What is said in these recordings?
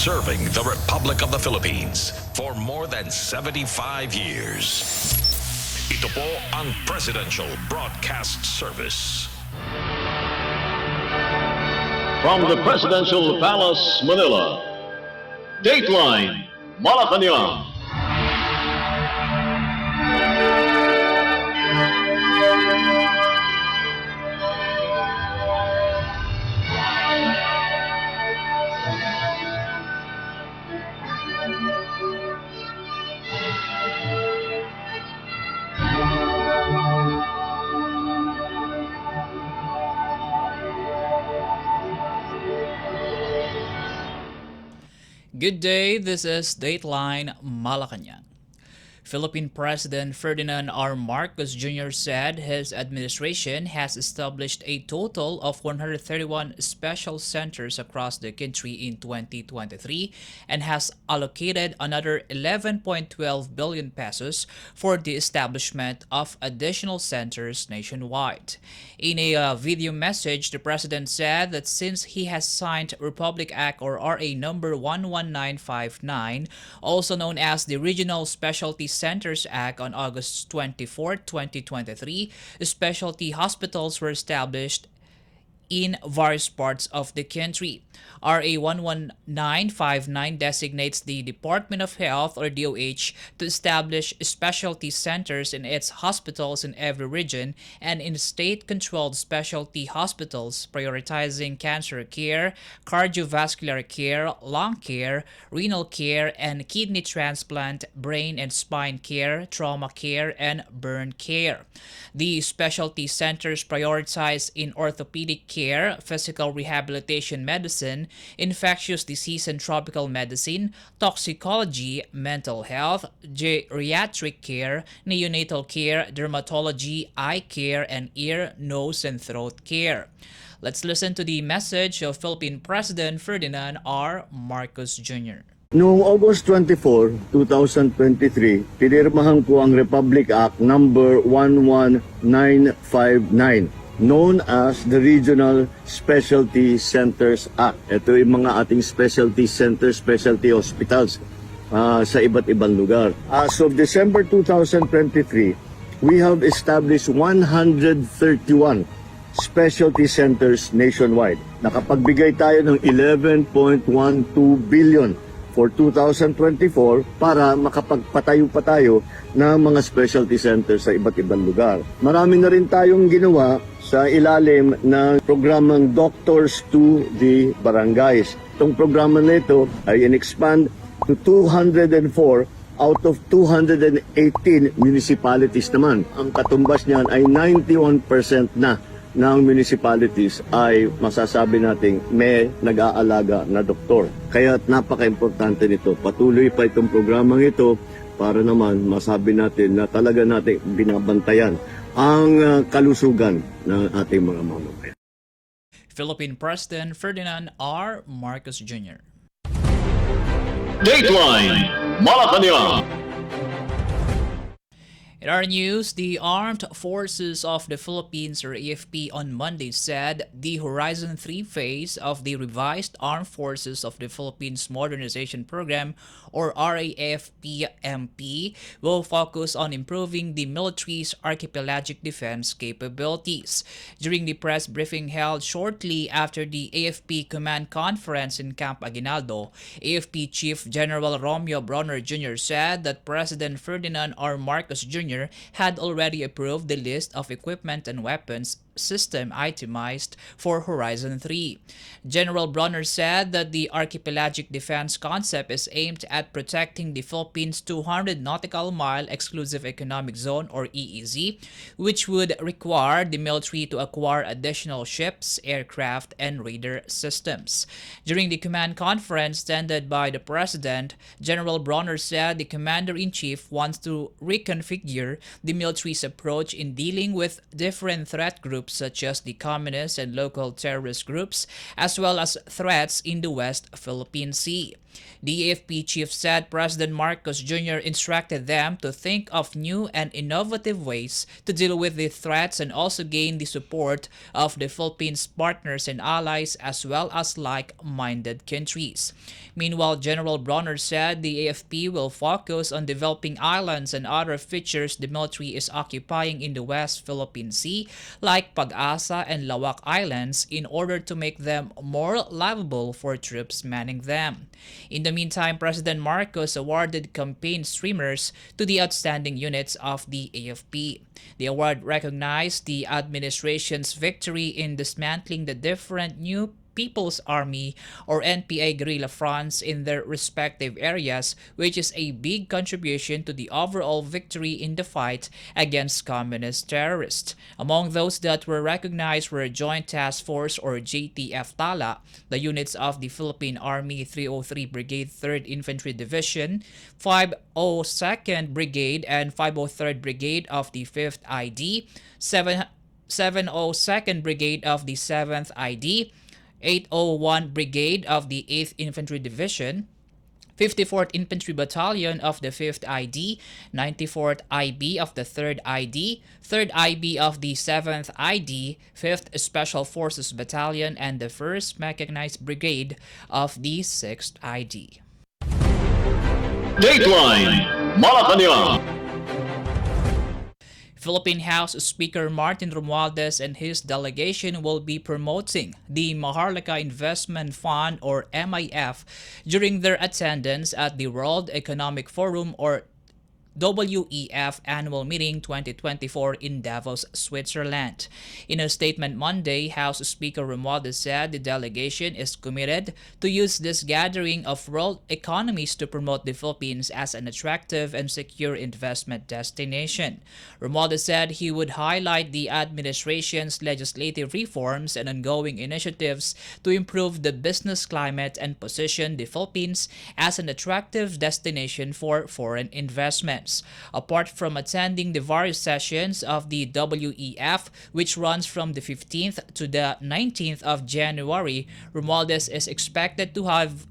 serving the Republic of the Philippines for more than 75 years. Ito po ang Presidential Broadcast Service. From the Presidential Palace, Manila, Dateline Malacañang. Good day, this is Dateline Malacañang. Philippine President Ferdinand R. Marcos Jr. said his administration has established a total of 131 special centers across the country in 2023 and has allocated another 11.12 billion pesos for the establishment of additional centers nationwide. In a video message, the president said that since he has signed Republic Act or RA number 11959, also known as the Regional Specialty Centers Act, on August 24, 2023, specialty hospitals were established in various parts of the country. RA 11959 designates the Department of Health or DOH to establish specialty centers in its hospitals in every region and in state-controlled specialty hospitals, prioritizing cancer care, cardiovascular care, lung care, renal care, and kidney transplant, brain and spine care, trauma care, and burn care. The specialty centers prioritize in orthopedic care, physical rehabilitation medicine, infectious disease and tropical medicine, toxicology, mental health, geriatric care, neonatal care, dermatology, eye care, and ear, nose, and throat care. Let's listen to the message of Philippine President Ferdinand R. Marcos Jr. Noong August 24, 2023, pinirmahan ko ang Republic Act number 11959, known as the Regional Specialty Centers Act. Ito yung mga ating specialty centers, specialty hospitals sa iba't ibang lugar. As of December 2023, we have established 131 specialty centers nationwide. Nakapagbigay tayo ng 11.12 billion for 2024 para makapagpatayo pa tayo ng mga specialty centers sa iba't ibang lugar. Marami na rin tayong ginawa sa ilalim ng programang Doctors to the Barangays. Itong programa na ito ay in-expand to 204 out of 218 municipalities naman. Ang katumbas niyan ay 91% na ng municipalities ay masasabi nating may nag-aalaga na doktor. Kaya napaka-importante nito. Patuloy pa itong programang ito para naman masabi natin na talaga natin binabantayan ang kalusugan ng ating mga mamamayan. Philippine President Ferdinand R. Marcos Jr. Dateline Malacañang. In our news, the Armed Forces of the Philippines, or AFP, on Monday said the Horizon 3 phase of the revised Armed Forces of the Philippines Modernization Program, or RAFP-MP, will focus on improving the military's archipelagic defense capabilities. During the press briefing held shortly after the AFP Command Conference in Camp Aguinaldo, AFP Chief General Romeo Bronner Jr. said that President Ferdinand R. Marcos Jr. had already approved the list of equipment and weapons system itemized for Horizon 3. General Bronner said that the archipelagic defense concept is aimed at protecting the Philippines' 200 nautical mile exclusive economic zone, or EEZ, which would require the military to acquire additional ships, aircraft, and radar systems. During the command conference attended by the President, General Bronner said the Commander-in-Chief wants to reconfigure the military's approach in dealing with different threat groups groups such as the communist and local terrorist groups, as well as threats in the West Philippine Sea. The AFP chief said President Marcos Jr. instructed them to think of new and innovative ways to deal with the threats and also gain the support of the Philippines' partners and allies as well as like-minded countries. Meanwhile, General Bronner said the AFP will focus on developing islands and other features the military is occupying in the West Philippine Sea, like Pag-asa and Lawak Islands, in order to make them more livable for troops manning them. In the meantime, President Marcos awarded campaign streamers to the outstanding units of the AFP. The award recognized the administration's victory in dismantling the different new People's Army or NPA guerrilla fronts in their respective areas, which is a big contribution to the overall victory in the fight against communist terrorists. Among those that were recognized were Joint Task Force or JTF Tala, the units of the Philippine Army 303 Brigade 3rd Infantry Division, 502nd Brigade and 503rd Brigade of the 5th ID, 702nd Brigade of the 7th ID, 801 Brigade of the 8th Infantry Division, 54th Infantry Battalion of the 5th ID, 94th IB of the 3rd ID, 3rd IB of the 7th ID, 5th Special Forces Battalion, and the 1st Mechanized Brigade of the 6th ID. Dateline Malacañang. Philippine House Speaker Martin Romualdez and his delegation will be promoting the Maharlika Investment Fund or MIF during their attendance at the World Economic Forum or WEF Annual Meeting 2024 in Davos, Switzerland. In a statement Monday, House Speaker Romualdez said the delegation is committed to use this gathering of world economies to promote the Philippines as an attractive and secure investment destination. Romualdez said he would highlight the administration's legislative reforms and ongoing initiatives to improve the business climate and position the Philippines as an attractive destination for foreign investment. Apart from attending the various sessions of the WEF, which runs from the 15th to the 19th of January, Romualdez is expected to have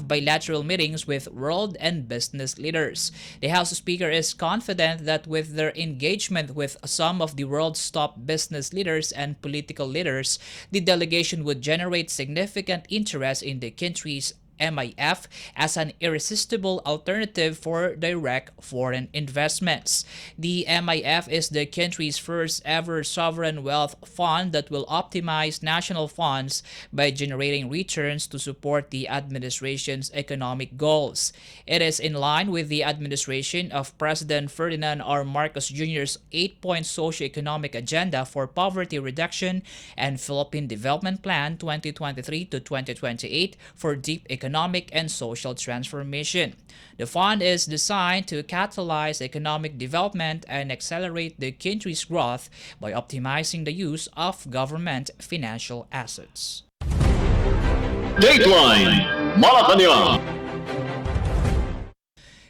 bilateral meetings with world and business leaders. The House Speaker is confident that with their engagement with some of the world's top business leaders and political leaders, the delegation would generate significant interest in the country's MIF as an irresistible alternative for direct foreign investments. The MIF is the country's first ever sovereign wealth fund that will optimize national funds by generating returns to support the administration's economic goals. It is in line with the administration of President Ferdinand R. Marcos Jr.'s 8-point socioeconomic agenda for poverty reduction and Philippine Development Plan 2023 to 2028 for deep economic and social transformation. The fund is designed to catalyze economic development and accelerate the country's growth by optimizing the use of government financial assets. Dateline Malacañang.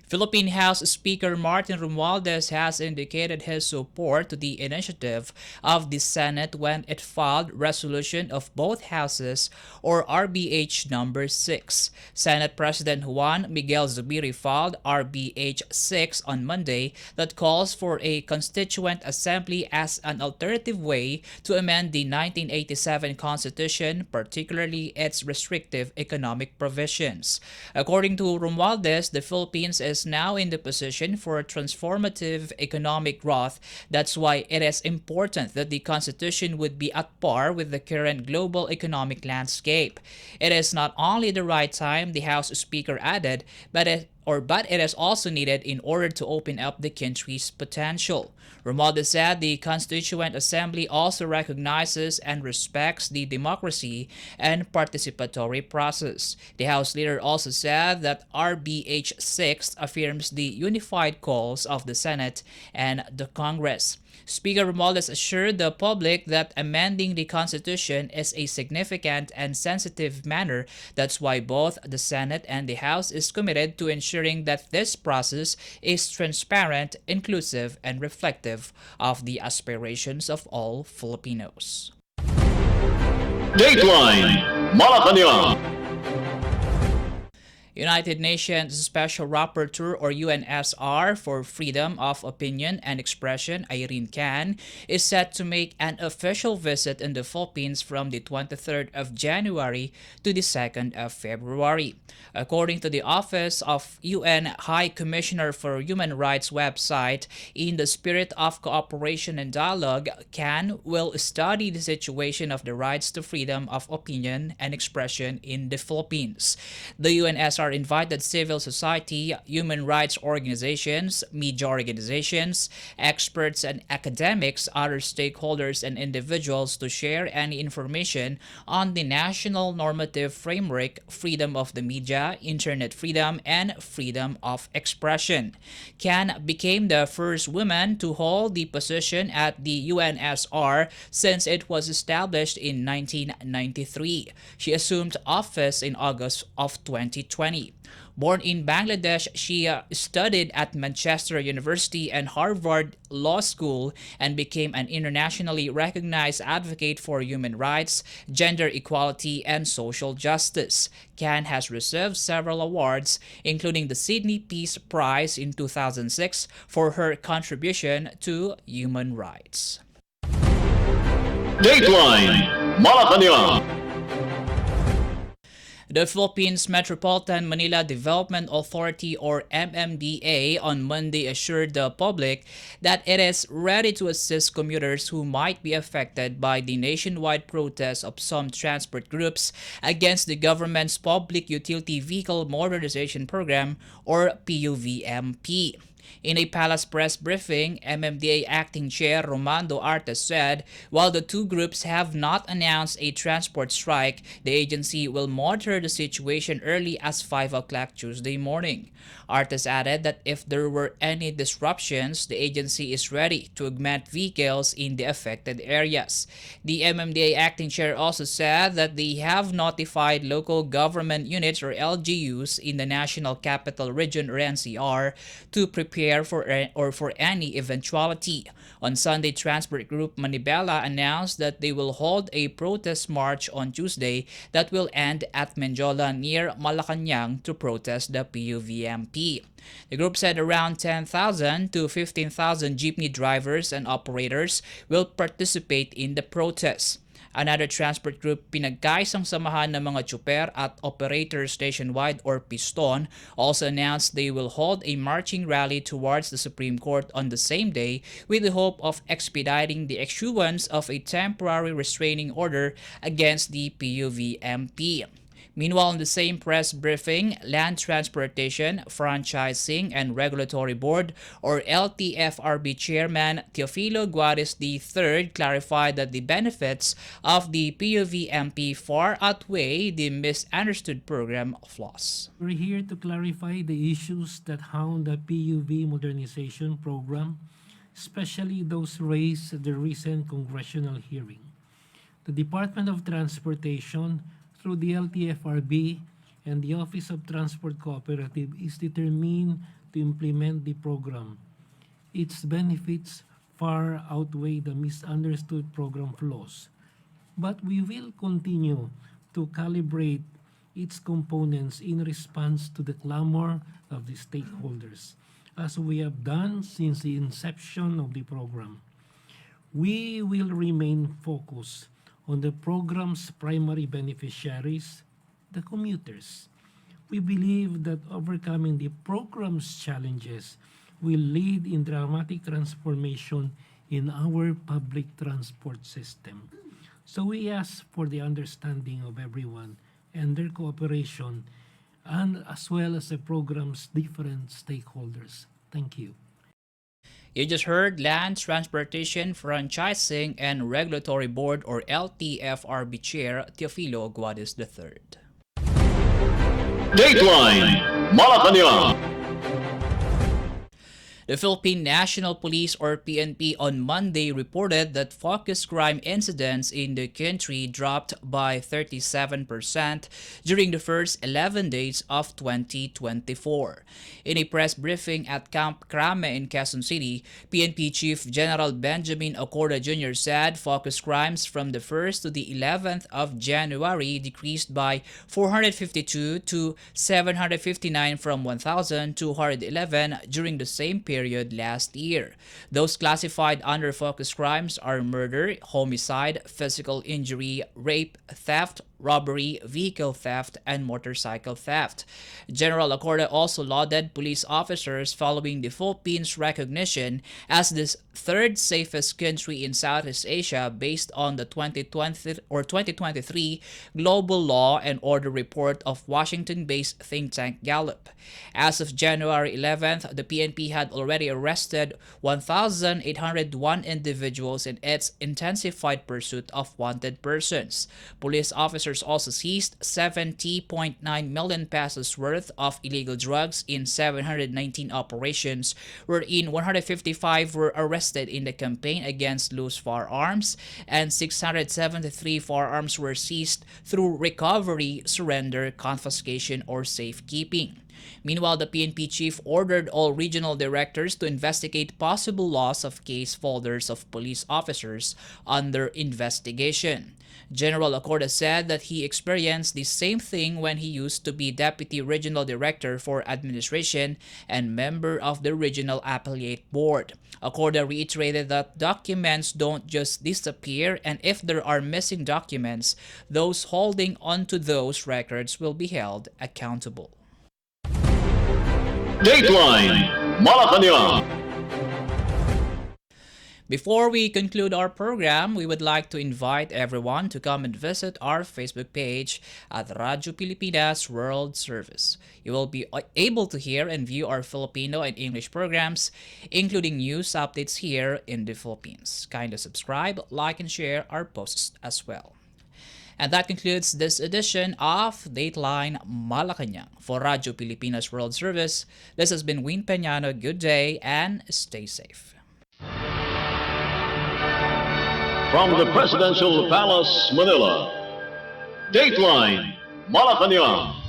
Philippine House Speaker Martin Romualdez has indicated his support to the initiative of the Senate when it filed resolution of both houses or RBH number 6. Senate President Juan Miguel Zubiri filed RBH 6 on Monday that calls for a constituent assembly as an alternative way to amend the 1987 Constitution, particularly its restrictive economic provisions. According to Romualdez, the Philippines is now in the position for transformative economic growth. That's why it is important that the Constitution would be at par with the current global economic landscape. It is not only the right time, the House Speaker added, but it is also needed in order to open up the country's potential. Romualdez said the Constituent Assembly also recognizes and respects the democracy and participatory process. The House leader also said that RBH 6 affirms the unified calls of the Senate and the Congress. Speaker Romualdez assured the public that amending the Constitution is a significant and sensitive matter. That's why both the Senate and the House is committed to ensuring that this process is transparent, inclusive, and reflective of the aspirations of all Filipinos. Dateline Malacañang. United Nations Special Rapporteur or UNSR for Freedom of Opinion and Expression, Irene Can, is set to make an official visit in the Philippines from the 23rd of January to the 2nd of February. According to the Office of UN High Commissioner for Human Rights website, in the spirit of cooperation and dialogue, Can will study the situation of the rights to freedom of opinion and expression in the Philippines. The UNSR invited civil society, human rights organizations, media organizations, experts and academics, other stakeholders and individuals to share any information on the national normative framework, freedom of the media, internet freedom, and freedom of expression. Can became the first woman to hold the position at the UNSR since it was established in 1993. She assumed office in August of 2020. Born in Bangladesh, she studied at Manchester University and Harvard Law School and became an internationally recognized advocate for human rights, gender equality, and social justice. Can has received several awards, including the Sydney Peace Prize in 2006 for her contribution to human rights. Dateline Malacañang. The Philippines Metropolitan Manila Development Authority or MMDA on Monday assured the public that it is ready to assist commuters who might be affected by the nationwide protests of some transport groups against the government's Public Utility Vehicle Modernization Program or PUVMP. In a palace press briefing, MMDA Acting Chair Romando Artes said, while the two groups have not announced a transport strike, the agency will monitor the situation early as 5 o'clock Tuesday morning. Artes added that if there were any disruptions, the agency is ready to augment vehicles in the affected areas. The MMDA Acting Chair also said that they have notified local government units or LGUs in the National Capital Region or NCR to prepare for any eventuality. On Sunday, Transport Group Manibela announced that they will hold a protest march on Tuesday that will end at Menjola near Malacañang to protest the PUVMP. The group said around 10,000 to 15,000 jeepney drivers and operators will participate in the protests. Another transport group, Pinagkaisang Samahan ng mga Tsuper at Operators Nationwide or Piston, also announced they will hold a marching rally towards the Supreme Court on the same day with the hope of expediting the issuance of a temporary restraining order against the PUVMP. Meanwhile, in the same press briefing, Land Transportation, Franchising, and Regulatory Board or LTFRB Chairman Teofilo Guares III clarified that the benefits of the PUVMP far outweigh the misunderstood program flaws. We're here to clarify the issues that hound the PUV modernization program, especially those raised at the recent congressional hearing. The Department of Transportation, through the LTFRB and the Office of Transport Cooperative, is determined to implement the program. Its benefits far outweigh the misunderstood program flaws, but we will continue to calibrate its components in response to the clamor of the stakeholders, as we have done since the inception of the program. We will remain focused on the program's primary beneficiaries, the commuters. We believe that overcoming the program's challenges will lead in dramatic transformation in our public transport system. So we ask for the understanding of everyone and their cooperation, and as well as the program's different stakeholders. Thank you. You just heard Land Transportation, Franchising, and Regulatory Board or LTFRB Chair Teofilo Guares III. Dateline Malacañang. The Philippine National Police or PNP on Monday reported that focused crime incidents in the country dropped by 37% during the first 11 days of 2024. In a press briefing at Camp Crame in Quezon City, PNP Chief General Benjamin Ocorda Jr. said focused crimes from the 1st to the 11th of January decreased by 452 to 759 from 1,211 during the same period last year. Those classified under focused crimes are murder, homicide, physical injury, rape, theft, robbery, vehicle theft, and motorcycle theft. General Ocorda also lauded police officers following the Philippines' recognition as the third safest country in Southeast Asia based on the 2020 or 2023 Global Law and Order report of Washington-based think tank Gallup. As of January 11th, the PNP had already arrested 1,801 individuals in its intensified pursuit of wanted persons. Police officers also seized 70.9 million pesos worth of illegal drugs in 719 operations, wherein 155 were arrested in the campaign against loose firearms and 673 firearms were seized through recovery, surrender, confiscation, or safekeeping. Meanwhile, the PNP chief ordered all regional directors to investigate possible loss of case folders of police officers under investigation. General Ocorda said that he experienced the same thing when he used to be Deputy Regional Director for Administration and member of the Regional Appellate Board. Ocorda reiterated that documents don't just disappear, and if there are missing documents, those holding onto those records will be held accountable. Dateline Malacañang. Before we conclude our program, we would like to invite everyone to come and visit our Facebook page at Radyo Pilipinas World Service. You will be able to hear and view our Filipino and English programs, including news updates here in the Philippines. Kindly subscribe, like, and share our posts as well. And that concludes this edition of Dateline Malacañang. For Radyo Pilipinas World Service, this has been Win Peñano. Good day and stay safe. From the Presidential Palace, Manila, Dateline Malacañang.